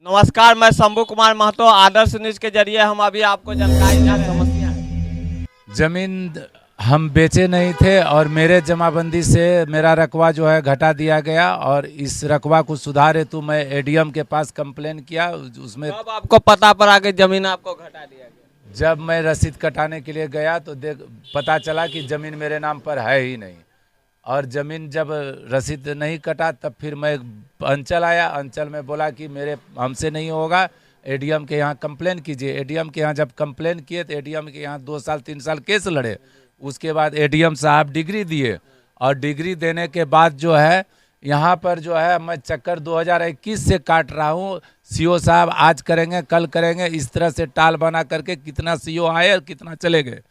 नमस्कार, मैं शंभू कुमार महतो। आदर्श न्यूज के जरिए हम अभी आपको जानकारी क्या समस्या है। जमीन हम बेचे नहीं थे और मेरे जमाबंदी से मेरा रकबा जो है घटा दिया गया और इस रकबा को सुधार हेतु मैं एडीएम के पास कंप्लेन किया। उसमें कब आपको पता पड़ा कि जमीन आपको घटा दिया गया? जब मैं रसीद कटाने के लिए गया तो पता चला कि ज़मीन मेरे नाम पर है ही नहीं। और ज़मीन जब रसीद नहीं कटा तब फिर मैं अंचल आया। अंचल में बोला कि मेरे हमसे नहीं होगा, एडीएम के यहाँ कंप्लेन कीजिए। एडीएम के यहाँ जब कंप्लेन किए तो एडीएम के यहाँ 2 साल 3 साल केस लड़े। उसके बाद एडीएम साहब डिग्री दिए और डिग्री देने के बाद जो है यहाँ पर जो है मैं चक्कर 2021 से काट रहा हूँ। सीओ साहब आज करेंगे कल करेंगे, इस तरह से टाल बना करके कितना सीओ आए और कितना चले गए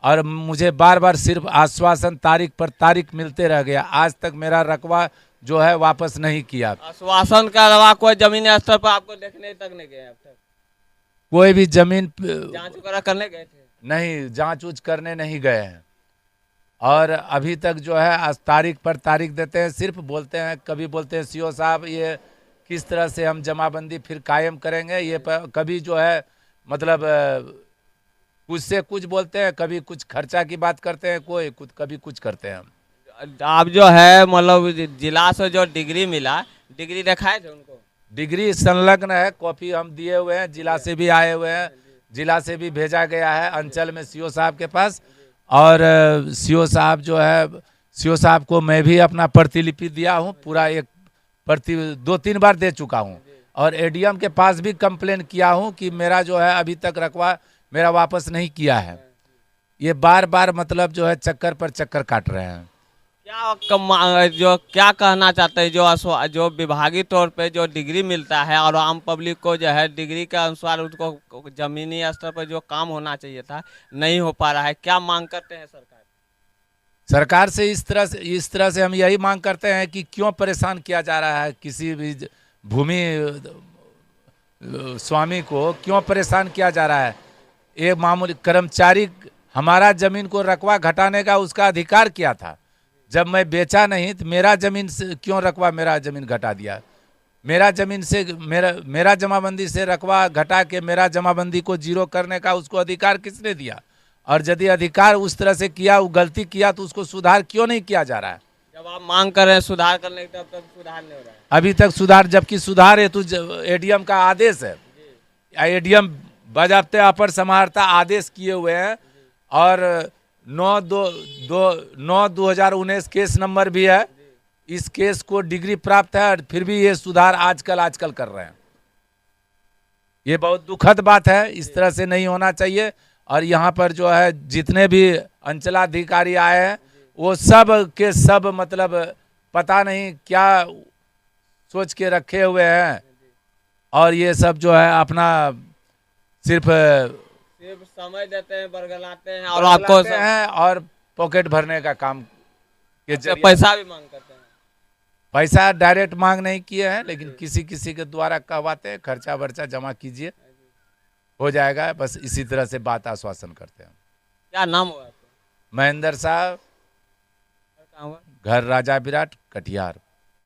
और मुझे बार बार सिर्फ आश्वासन तारीख पर तारीख मिलते रह गया। आज तक मेरा रकबा जो है वापस नहीं किया। आश्वासन के अलावा कोई जमीनी स्तर पर आपको देखने तक नहीं गए? अब तक कोई भी जमीन जांच वगैरह करने गए थे? नहीं, जांच उच करने नहीं गए हैं और अभी तक जो है आज तारीख पर तारीख देते हैं। सिर्फ बोलते हैं, कभी बोलते हैं सीओ साहब ये किस तरह से हम जमाबंदी फिर कायम करेंगे, ये कभी जो है मतलब कुछ से कुछ बोलते हैं, कभी कुछ खर्चा की बात करते हैं, कोई कुछ कभी कुछ करते हैं। आप जो है मतलब जिला से जो डिग्री मिला, डिग्री दिखाए थे उनको? डिग्री संलग्न है, कॉपी हम दिए हुए हैं, जिला से भी आए हुए हैं, जिला से भी भेजा गया है अंचल में सीओ साहब के पास। और सीओ साहब जो है, सीओ साहब को मैं भी अपना प्रतिलिपि दिया हूँ, पूरा एक प्रति 2-3 बार दे चुका हूँ और एडीएम के पास भी कंप्लेन किया हूँ कि मेरा जो है अभी तक रकबा मेरा वापस नहीं किया है। ये बार बार मतलब जो है चक्कर पर चक्कर काट रहे हैं। जो क्या कहना चाहते हैं, जो विभागीय तौर पे जो डिग्री मिलता है और आम पब्लिक को जो है डिग्री के अनुसार उसको जमीनी स्तर पर जो काम होना चाहिए था नहीं हो पा रहा है, क्या मांग करते हैं सरकार से? इस तरह से हम यही मांग करते हैं कि क्यों परेशान किया जा रहा है, किसी भी भूमि स्वामी को क्यों परेशान किया जा रहा है। एक मामूली कर्मचारी हमारा जमीन को रकबा घटाने का उसका अधिकार किया था। जब मैं बेचा नहीं तो मेरा जमीन से क्यों रकबा मेरा जमीन घटा दिया। मेरा जमीन से मेरा जमाबंदी से रकबा घटा के मेरा जमाबंदी को जीरो करने का उसको अधिकार किसने दिया? और यदि अधिकार उस तरह से किया, वो गलती किया तो उसको सुधार क्यों नहीं किया जा रहा है? जब आप मांग कर रहे हैं सुधार करने की, तब तक सुधार नहीं हो रहा है। अभी तक सुधार, जबकि सुधार है तो एडीएम का आदेश है, एडीएम बाज़ाब्ते अपर समाहर्ता आदेश किए हुए हैं और 9/2019 केस नंबर भी है। इस केस को डिग्री प्राप्त है और फिर भी ये सुधार आजकल कर रहे हैं। ये बहुत दुखद बात है, इस तरह से नहीं होना चाहिए। और यहाँ पर जो है जितने भी अंचलाधिकारी आए हैं वो सब के सब मतलब पता नहीं क्या सोच के रखे हुए हैं और ये सब जो है अपना सिर्फ समय देते हैं, बरगलाते हैं और आपको हैं और पॉकेट भरने का काम के जरिए पैसा भी मांग करते हैं। पैसा डायरेक्ट मांग नहीं किए हैं, लेकिन किसी किसी के द्वारा कहवाते हैं खर्चा वर्चा जमा कीजिए, हो जाएगा, बस इसी तरह से बात आश्वासन करते हैं। क्या नाम हुआ आपका? महेंद्र साहब, घर राजा विराट, कटिहार।